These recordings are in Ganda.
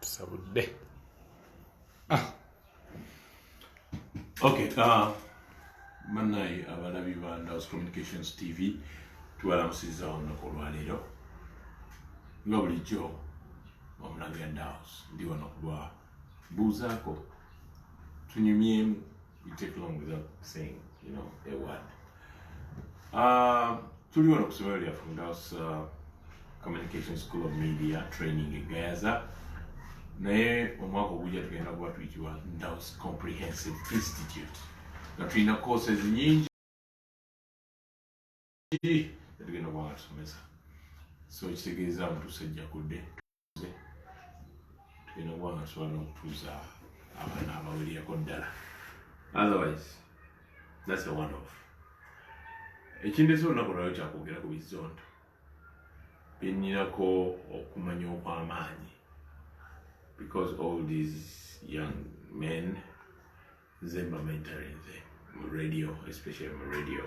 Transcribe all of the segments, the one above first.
tusabudde. Okay, mannaye abalabi ba Ndawo's Communications TV tubalamusizza olunaku olwaleero nga bulijjo omulange ya Ndawo's ndi wano kulwabuuzaako tunyumyemu. We take long without saying, a word. Tuli wano ku ssomero lyaffe Ndawo's Communication School of Media Training e Gayaza, naye omwaka ogujja tugenda kuba tuyitibwa Ndawo's Comprehensive Institute nga tulina courses nyingi tugenda kuba nga tusomesa, so kitegeeza mutusajja kudde tugenda kuba nga tusobola n'okutuuza abaana abawererako ddala. Otherwise, that's a one-off. Ekindese olunaku lwaliro kyakwogera ku bizondo bye nninako okumanya okw'amaanyi, because all these young men zemba mentoring them radio, especially radio,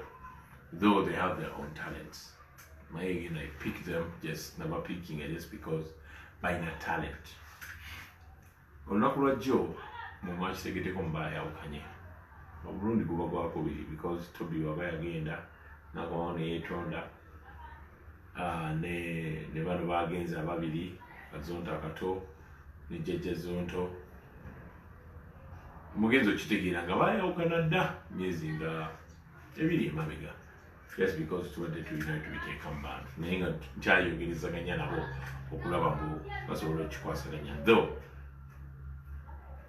though they have their own talents. Again, I pick them, just never picking it just because buying a talent. Olunaku lwajjo mumwa kitegeddeko mubaayawukanye obulungi guba gwakubiri, because Toby waba yagenda n'akawawo ne yeetonda ne bano bagenze ababiri Kazonto akato ne Jjajja Zonto, mugenzi okitegeera nga baayawukana dda myezi nga ebiri emabega, just because tubadde tulina tubiteeka mu bantu, naye nga nkyayogerezaganya nabo okulaba mbu basobola okukikwasaganya, though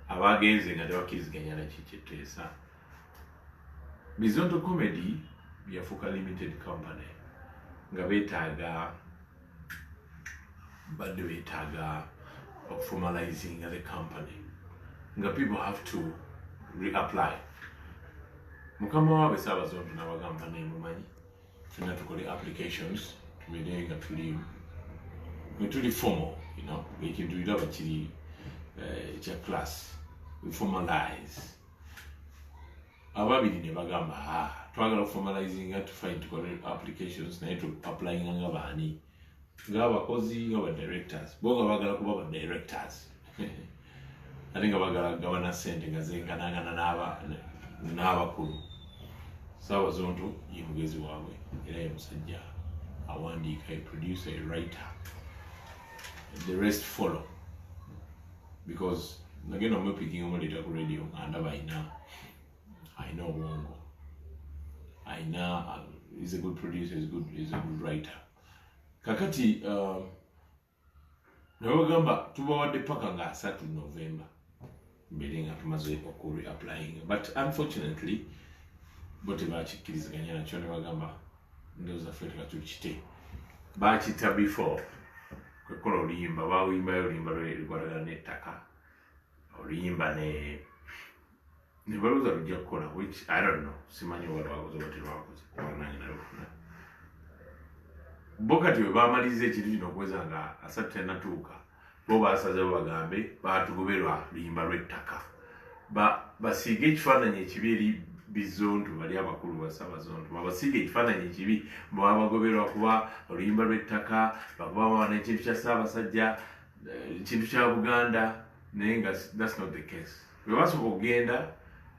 abagenze nga tebakkiriziganya naki kyeteesa. Bizonto Comedy yafuuka limited company nga badde beetaaga formalizing the company nga people have to reapply. Mukama waabwe Ssaabazonto n'abagamba nemumanyi fenna tukole applications tubeere nga tuli formal, ekintu biraba kiri kya class, we formalize. Ababiri ne bagamba twagala formalizing tufine tukole applications naye tu applying nga baani, ng'abakozi nga ba directors, bo nga bagala kuba ba directors ate nga bagala gabana ssente nga zenganangana n'abakulu. Ssaabazonto ye mugezi waabwe era ye musajja awandiika, a producer, a writer, the rest follow, because nagenda omupikinga omuleeta ku radio nga ndaba ayina obwongo, he's a good producer, he's a good writer. Kakati nabagamba tubawadde paka nga 3 November mbeere nga tumaze oku-reapplying, but unfortunately bo tebakikkiriziganya nakyo, ne bagamba ndowooza ffe tukite bakita before kwekola oluyimba, bawimbayo oluyimba lwekwatagana n'ettaka, oluyimba ne balowooza lujja kukola, which I don't know, simanyi oba lwakoze oba terwakoze kubanga nange nalufuna. Bo kati bwe baamaliza ekintu kino okuweza nga 3 tennatuuka, bo basazewo bagambe baatugoberwa luyimba lw'ettaka, basiige ekifaananyi ekibi eri Bizonto, bali abakulu ba Ssaabazonto, babasiige ekifaananyi ekibi bagoberwa kuba oluyimba lw'ettaka, bakuba n'ekintu kya Ssaabasajja, ekintu kya Buganda, naye nga that's not the case. Bwe basobola okugenda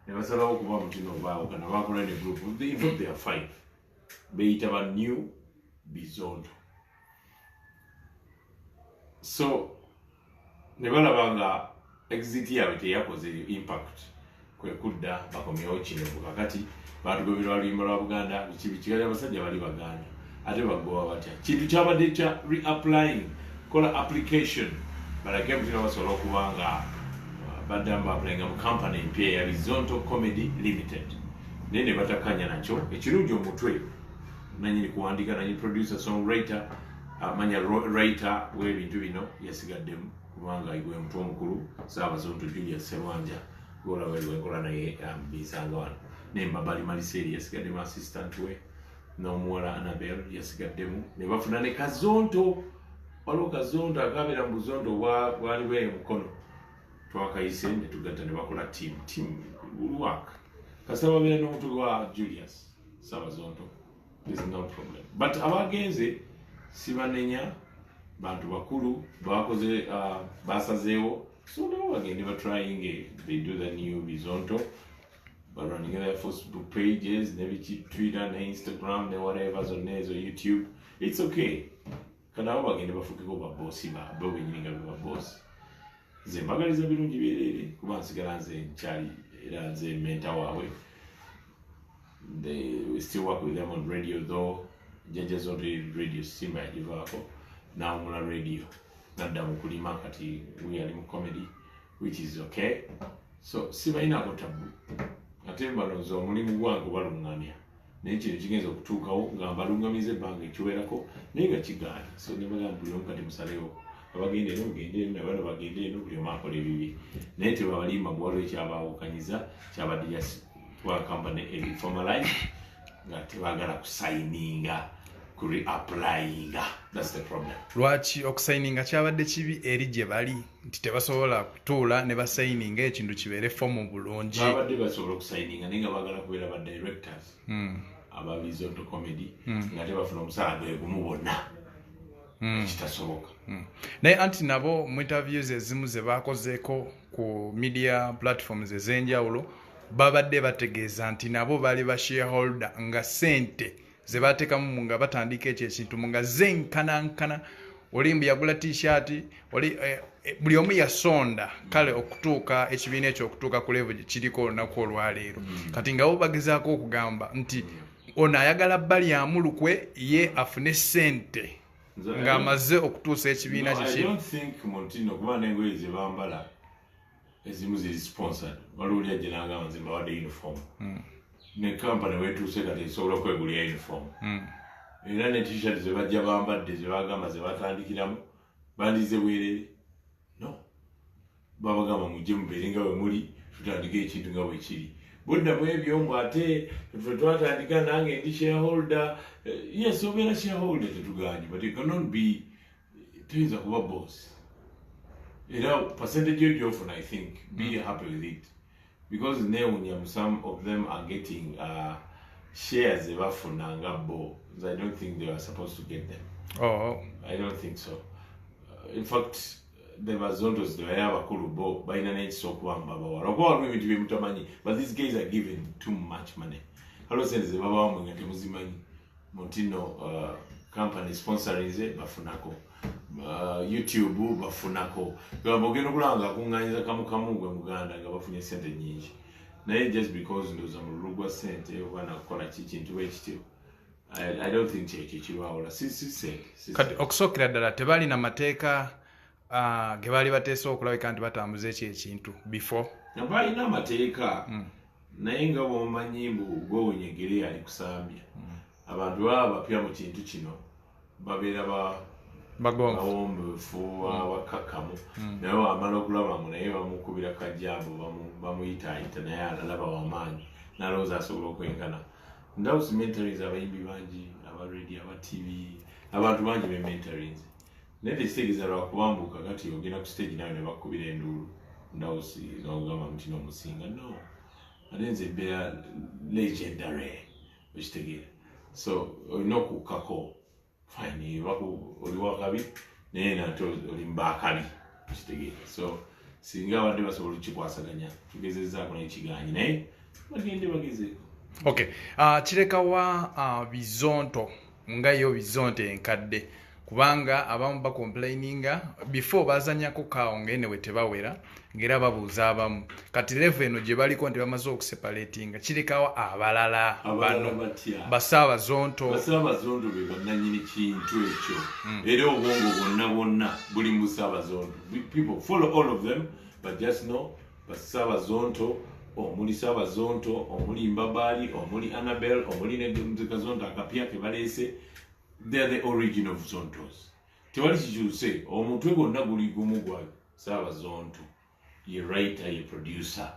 ne basalawo okuba mu kino baawukana, bakola ne group, in fact they are 5, beyita ba New Bizonto. So ne balaba nga exit yaabwe teyakoze impact, kwe kudda bakomyewo kino kakati baatugoberwa oluyimba lwa Buganda, biki abasajja bali Baganda ate bagoba batya. Kintu kyabadde kya reapplying, kola application balage mutina basobola okuba nga baddamu baapulayinga mu company empya ya Bizonto Comedy Limited, naye ne batakanya nakyo. Ekirungi omutwe nanyini kuwandiika, nanyini producer, songwriter, amanya writer w'ebintu bino yasigaddemu kubanga igwe mutwe omukulu Ssaabazonto Julius Sserwanja golaba enkola naye bisanga wano, ne Mbabali Maliseri yasigaddemu assistant we, n'omuwala Annabel yasigaddemu, ne bafuna ne Kazonto. Waliwo Kazonto akabeera mu Buzonto bwali bwe mukono, twakayise ne tugatta ne bakola team work. Kasita babeera n'omutwe gwa Julius Ssaabazonto, there's no problem, but abagenze sibanenya bantu bakulu bakoze basazeewo so nabo bagende batrying they do the new Bizonto but running their Facebook pages nebiki Twitter ne Instagram ne whatever zonna ezo YouTube it's okay kana abo bagende bafukeko babossi bo benyinga babossi ze mbagaliza birungi birere kuba nsigala nze nkyali era nze mentor waabwe we still work with them on radio though judges on the radio simba yagivaako now mula radio nadda mu kulima kati we are in comedy which is okay so sibalinaako tabu ate mbalonza omulimu gwange balungamya naye kino kigenza okutuukawo nga mbalungamiza ebbanga ekiwerako naye nga kigaana so nebagamba buli omu kati musalewo abagenda eno mugende eno nabano bagende eno buli omu akola ebibi naye tebabalimba muwaliwo ekyabaawukanyiza kyabadde twakampany ebiformalize nga tebagala kusayininga kuri-applyinga that's the problem. Lwaki okusayininga kyabadde kibi eri gye bali nti tebasobola kutuula ne basayininga ekintu kibeere fomu bulungi babadde basobola okusayininga naye nga bagala kubeera ba directors aba Bizonto comedy nga tebafuna omusaala gwe gumu bonna kitasoboka naye anti nabo mu interviews ezimu ze bakozeeko ku media platforms ez'enjawulo babadde bategeeza nti nabo bali ba shareholder nga sente ze bateekamu nga batandika ekyo ekintu nga zenkanankana olimbi yagula t-shirt buli omu yasonda kale okutuuka ekibiina ekyo okutuuka ku level kiriko olunaku olwaleero kati nga bo bagezaako okugamba nti ono ayagala balyamulukwe ye afune sente ng'amaze okutuusa ekibiina I don't think Montino kuba n'engoye ze bambala ezimu ziri sponsored waliwo lyajja n'agamba nze mbawadde uniform ne kampani wetuuse kati esobola okwegulira uniform era ne t-shirt ze bajja bambadde ze bagamba ze batandikiramu bandize bwerere no babagamba mujje mubeere nga bwe muli tutandike ekintu nga bwe kiri budda mu ebyo mbu ate ffe twatandika nange ndi shareholder yes obeera shareholder tetuganyi but it cannot be tuyinza kuba boss era percentage yo gyofuna I think be happy with it because some of them are getting shares ebafuna nga bo I don't think they are supposed to get them. I don't think so. In fact the Bazontos they are abakulu bo balina n'ekisookuba mbabawala okuba waliwo ebintu bye mutamanyi but these guys are given too much money halo sente ze babawamwe nga temuzimanyi Montino company sponsorinze bafunako YouTube bafunako gamba ogenda okulanga akunganyiza kamu gwe muganda nga bafunye sente nyingi naye just because ndoza mu lulugwa sente oba nakukola kintu ekityo I don't think kyekyo kirwawula si kati okusookera ddala tebalina mateeka ge baali bateesa okulabika nti batambuza ekyo ekintu before balina amateeka naye nga bwomanyi mbu gwewenyegere ali kusambya abantu baba bapya mu kintu kino babeera bawombefu abakakamu naye wamala okulaba ngu naye bamukubira kajjambo bamuyitaayita naye alalaba wamaanyi nalowooza asobola okwenkana ndawusi mentorings abayimbi bangi aba radio aba tv abantu bangi be mentorings naye tekitegeeza lwakubambuka kati ogenda ku stage nawe ne bakubira enduulu ndawusi nogamba nti n'omusinga no ate nze mbeera legendary ekitegeera so olina okukkako fine oli wakabi naye nate oli mubakabi ekitegeera so singa abadde basobola okukikwasaganya tugezezaako n'ekiganyi naye bagezeeko okay kirekawa Bizonto nga yo Bizonto enkadde kubanga abamu bakomplaininga before bazanyako kawo ngene we tebawera ngera babuuza abamu kati level eno gye baliko nti bamaze okuseparatinga kirekawa abalala bano Basaabazonto be bannanyini kintu ekyo era obwongo bonna buli mu Saabazonto people follow all of them but just know Basaabazonto omuli Saabazonto omuli Mbabali omuli Annabel omuli ne Kazonto akapya ke baleese they are the origin of Zontos. Tewali kikyuse omutwe gonna guli gumu gwa Saabazonto ye writer ye producer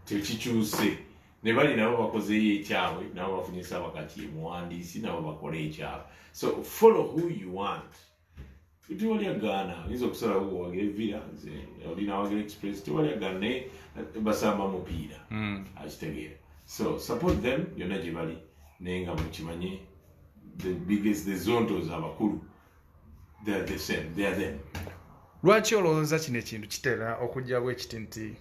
tekikyuse ne bali nabo bakozeyo ekyabwe nabo bafunye Saabakati ye muwandiisi nabo bakola ekyabwe so follow who you want tewali agaana oyinza okusalawo wagira evira nze olina wagira express tewali agaana naye basamba mupiira akitegeera so support them yonna gye bali naye nga mukimanyi the Zontos abakulu they are the same, they are them. Lwaki olowooza kino ekintu kitera okujja bwekiti nti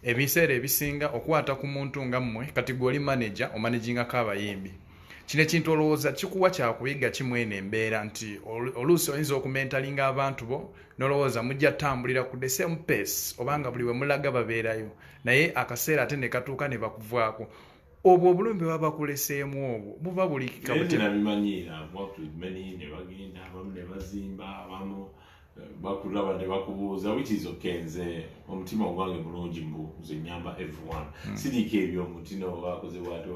ebiseera ebisinga okwata ku muntu nga mmwe kati gwe oli manager omanagingako abayimbi kino ekintu olowooza kikuwa kyakuyiga kimweno embeera nti oluusi oyinza okumentalinga abantu bo nolowooza mujja tambulira ku the same pace obanga buli we mulaga babeerayo naye akaseera ate ne katuuka ne bakuvaako obwo obulumi bwe baba bakuleseemu obwo buba bulikika nabimanyiira ne bagenda abamu ne bazimba abamu bakulaba ne bakubuuza which is okay nze omutima ogwange mulungi nze nyamba everyone sirika ebyo omutino bakoze bwati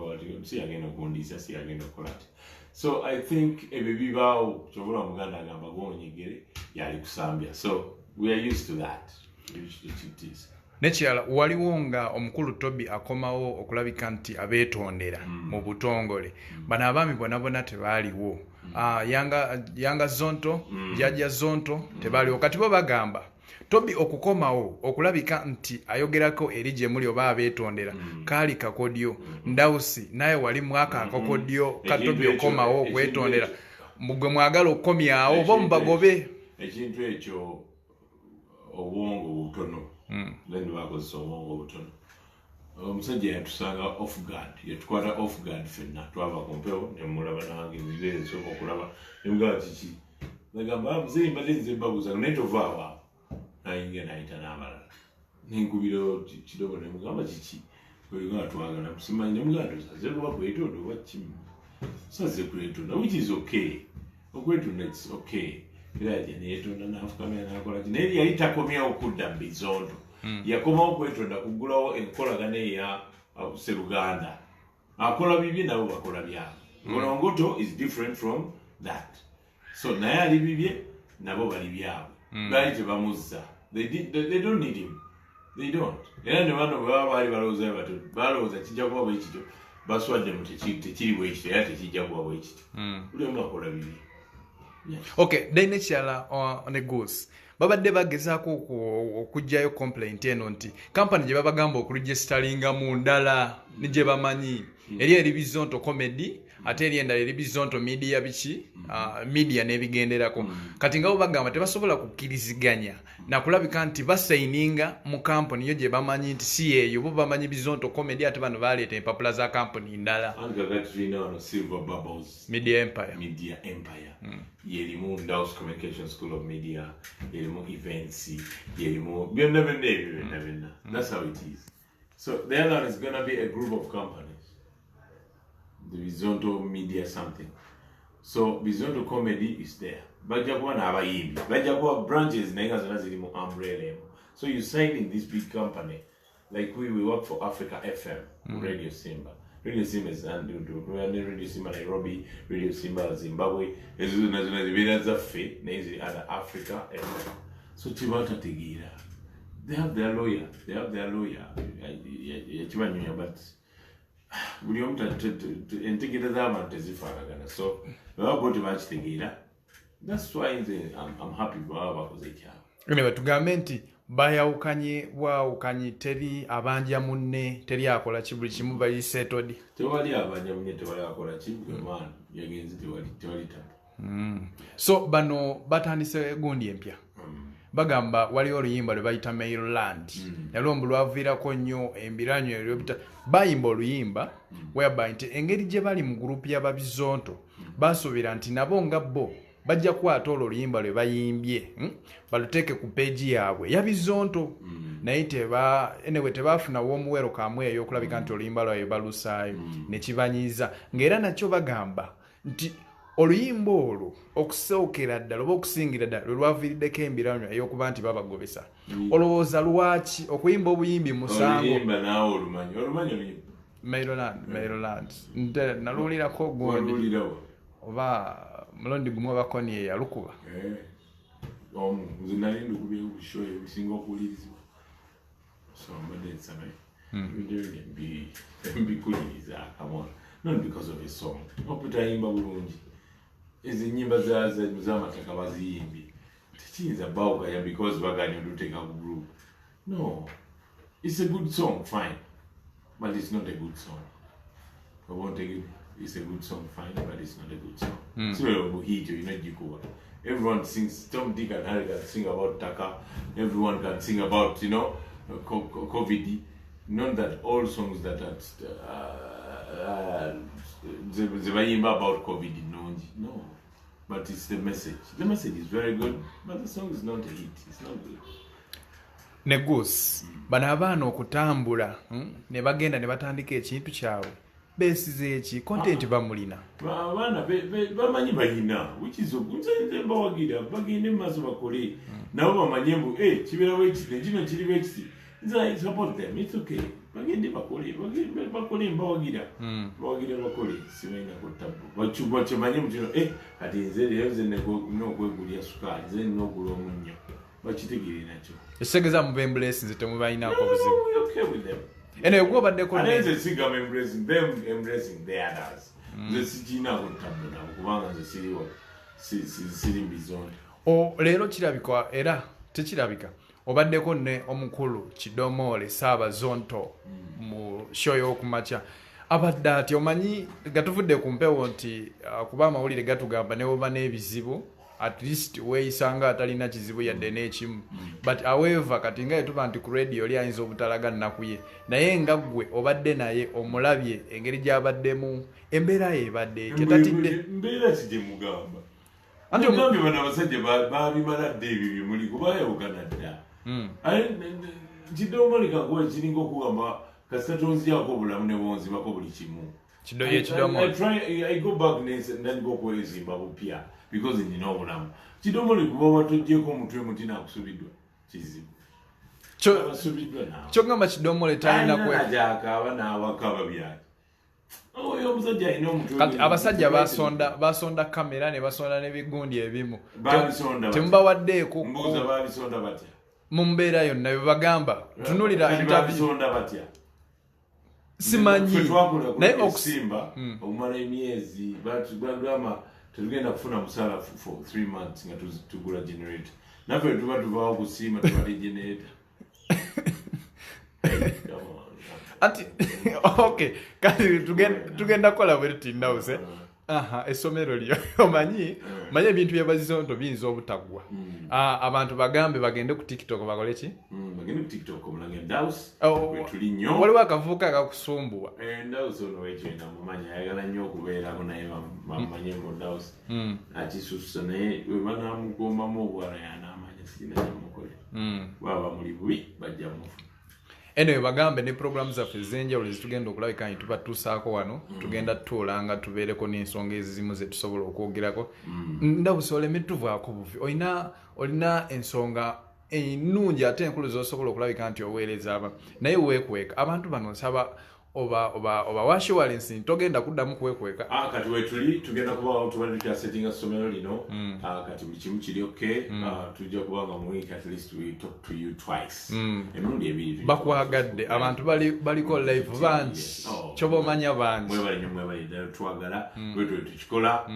siyagenda okundiisa siyagenda okukola ti so I think ebyo bibaawo kyobola omuganda agamba gwonyegere yali kusambya so we are used to that it is. Nekirala waliwo nga omukulu Toby akomawo okulabika nti abeetondera mu butongole bano abaami bonna tebaaliwo yanga zonto jajja zonto tebaaliwo kati bo bagamba Toby okukomawo okulabika nti ayogerako eri gye muli oba abeetondera kaali kakodyo Ndawusi naye wali mwaka akakodyo ka Toby okomawo okwetondera mugwe mwagala okukomyawo bo mubagobe ekintu ekyo obwongo butono then bakozesa obwongo butono omusajja yatusanga off guard yatukwata off guard fenna twava ku mpewo nemulaba nange nzire nsooka okulaba nemugamba kiki nagamba muzeeyi mbadde nze mbabuuza naye tovaawo nayingira nayita n'abalala nenkubira kidobo nemugamba kiki nga twagala musimanyi nemugamba tosaze kuba kwetonda oba kimu saze kwetonda which is okay okwetonda it's okay era yajja neyetonda n'afukamira n'akola ki naye yali takomyawo kudda mu bizondo yakomawo kwetonda kuggulawo enkolagana eya Sseruganda akola bibye nabo bakola byabwe Ngolongoto is different from that so naye ali bibye nabo bali byabwe bali tebamuzza they don't need him they don't era ne bano baba bali balowooza bato balowooza kijja kuba bwekityo baswadde mu tekiri bwekityo era tekijja kuba bwekityo buli omu akola bibye. Okay, then ekirala on a goose babadde bagezaako okujjayo complaint eno nti company gye babagamba okuregistaringa mu ndala ne gye bamanyi eri Bizonto comedy ate eri endala eri Bizonto media biki media n'ebigenderako kati nga bo bagamba tebasobola kukkiriziganya nakulabika nti basayininga mu company yo gye bamanyi nti si eyo bo bamanyi Bizonto comedy ate bano baleeta empapula za company ndala Silver Bubbles Media Empire yerimu Ndawusi Communication School of Media yerimu events yerimu byonna byonna that's how it is so the other one is going to be a group of companies the Bizonto Media something so Bizonto Comedy is there bajja kuba n'abayimbi bajja kuba branches naye nga zonna ziri mu umbrella so you sign in this big company like we work for Africa FM Radio Simba is Radio Simba Nairobi, Radio Simba Zimbabwe, zonna zaffe naye ziri other Africa FM so tebatategeera they have their lawyer yakibanyonya but buli omu entegeera z'abantu tezifaanagana so bababo tebakitegeera that's why I'm happy baba bakoze ekyabo anyway tugambe nti bwawukanye teri abanja munne teri akola buli kimu bali settled tewali abanja munne tewali akola kimu yagenze tewali tabu so bano batandise gundi empya bagamba waliwo oluyimba lwe bayita Maryland nalwo lwaviirako nnyo embiranyo eryobita bayimba oluyimba whereby nti engeri gye bali mu gurupu y'Ababizonto basuubira nti nabo nga bo bajja kukwata olwo oluyimba lwe bayimbye baluteeke ku peegi yaabwe ya Bizonto naye tebaafuna w'omuwero kamwe ey'okulabika nti oluyimba lwabwe balusaayo ne kibanyiiza ng'era nakyo bagamba nti oluyimba olwo okusookera ddala oba okusingira ddala lwe lwaviiriddeko embiranywa ey'okuba nti babagobesa olowooza lwaki okuyimba obuyimbi musango olumanyi Maryland nte naluwulirako gundi oba mulundi gumu abakoni eyalukuba nze nali ndukubye busho ebisinga okuwulirizibwa so mbadde nsaba mbikuliiriza akamona not because of a song oputayimba bulungi ezo ennyimba z'amataka baziyimbye tekiyinza bawukanya because baganya oduteeka ku group no it's a good song fine but it's not a good song oba ontegedde it's a good song, fine, but it's not a good song. So hit you know Jikuba. Everyone sings. Tom, Dick, and Harry can sing about Taka. Everyone can sing about COVID. Not that all songs that are about COVID no, but it's the message. The message is very good, but the song is not a hit. It's not good. Negus bano abaana okutambula ne bagenda ne batandika ekintu kyabwe besize eki content bamulina abaana bamanyi balina which is okunzenze mbawagira bagende maaso bakole nabo bamanye mbu kibeerawo ekiti kino kiriwo ekiti nze support them, it's okay. Bagende bakole mbawagira bakole simenga kutabu bakimanye mutino kati nze leero nze n'okwegulya sukaali nze n'okugula omunnyo bakitegere nakyo esegeza mu bemblesi nze temubalinaako obuzibu okay with them. ene gwo baddeko nze sigam embracing them embracing the others nze sikiina kutabu nabo kubanga nze siriwo siri mbizondi leero kirabika era tekirabika obaddeko ne omukulu Kidomole Saabazonto mu show y'okumakya abadde ati omanyi gatuvudde ku mpewo nti kuba amawulire gatugamba ne woba n'ebizibu at least weeyisanga atalina kizibu yadde n'ekimu but however kati nga yetuba nti ku radio oli ayinza obutalaga nnaku ye naye nga ggwe obadde naye omulabye engeri gy'abaddemu embeera ye ebadde tetatidde mbeera kijye mugamba anti omugambi bano abasajja babimala dde ebyo byemuli kubayawukana dda Kidomole kakuwa kiringa okugamba kasita tonziyako obulamu ne bonzibako buli kimu. I go back and go kwezimba bupya because nina obulamu. Kidomole kuba watujjeko omutwe muti nakusubiddwa kizibu. Kyo ngamba Kidomole talina kwe akaaba n'awaka babyaki. Oyo omusajja alina omutwe. Kati abasajja basonda kamera ne basonda n'ebigundi ebimu. Babisonda. Temubawaddeeko. Mbuuza babisonda batya. Mu mbeera yonna bye bagamba tunulira interview batya simanyi naye okusimba okumala emyezi bagamba tetugenda kufuna musaala for 3 months nga tugula generator naffe tuba tuvaawo kusiima tubali generator ati okay kati tugenda kukola bwe tutindawuse essomero lyo omanyi ebintu by'Abazonto biyinza obutaggwa abantu bagambe bagende ku TikTok bakole ki bagende ku TikTok omulange Ndawusi wetuli nnyo waliwo akavubuka akakusumbuwa Ndawusi ono wekyenda mumanyi ayagala nnyo okubeerako naye bamanye mu Ndawusi akisusa naye we banamugombamu obwala yanaamanya sikina kyamukole baba muli bubi bajja mufu anyway bagambe ne programs zaffe ez'enjawulo zitugenda okulabika nti tubatuusaako wano tugenda tutuulanga tubeereko n'ensonga ezimu ze tusobola okwogerako Ndawusi oleme tuvaako buvi olina ensonga ennungi ate enkulu z'osobola okulabika nti oweereza abantu naye weekweka abantu bano nsaba oba wassurance togenda kuddamu kwekweka kati wetuli tugenda kuba tubadde tukyasettinga ssomero lino kati buli kimu kiri okay tujja kubanga mu week at least we talk to you twice emirundi ebiri bakwagadde abantu baliko live bangi kyoba omanya bangi mwebali ddala twagala lwetwe tukikola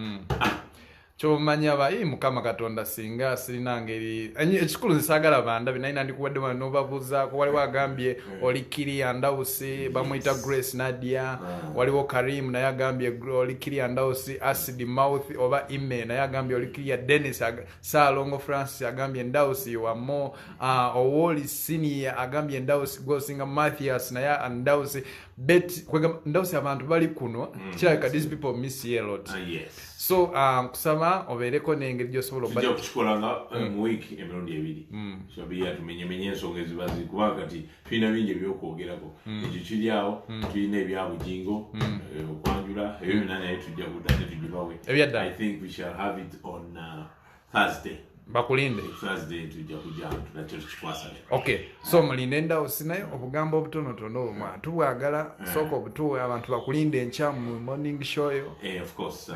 kyomanya bayi Mukama Katonda singa sirina ngeri ekikulu nsaagala bandabe naye nandikuwadde wano n'obabuuzaako waliwo agambye oli Kiriya Ndawusi bamuyita Grace Nadia waliwo Karim naye agambye oli Kiriya Ndawusi Acid Mouth oba Ime naye agambye oli Kiriya Dennis Saalongo Francis agambye Ndawusi wamo Owoli Senior agambye Ndawusi Gosinga Mathias naye Ndawusi Ndawusi abantu bali kuno kirabika these people miss a lot so kusaba obeereko n'engeri gy'osobola tujja kukikolanga mu week emirundi ebiri so biya tumenyemenye ensonga eziba zikuba kati tulina bingi ebyokwogerako ekyo kiri awo tulina ebyabugingo okwanjula ebyo byonna naye tujja kudda tetugibawe I think we shall have it on Thursday bakulinde Thursday tujja kujja nakyo tukikwasale okay so mulinde Ndawusi naye obugambo obutonotono tubwagala sooka obutuwe abantu bakulinde enkya mu morning show yo of course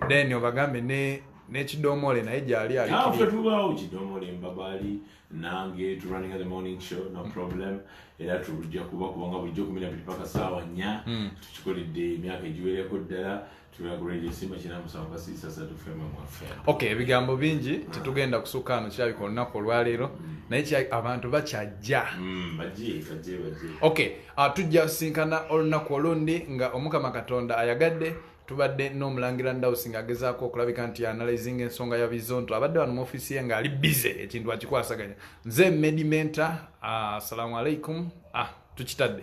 then obagambe ne Kidomole naye gyali alikiri tubaawo Kidomole mbabali nange running at the morning show no problem era tujja kubanga bulijjo 12 paka saawa 4 tukikoledde emyaka egiwereko ddala okay ebigambo bingi tetugenda kusukka wano kirabika olunaku olwaleero naye abantu bakyajja okay tujja kusinkana olunaku olundi nga Omukama Katonda ayagadde tubadde n'omulangira Ndawusi ng'agezaako okulabika nti analyzing ensonga ya Bizonto abadde wano mu ofiisi ye ng'ali bize ekintu akikwasaganya. Nze Medi Mentor, assalamu alaikum. Tukitadde.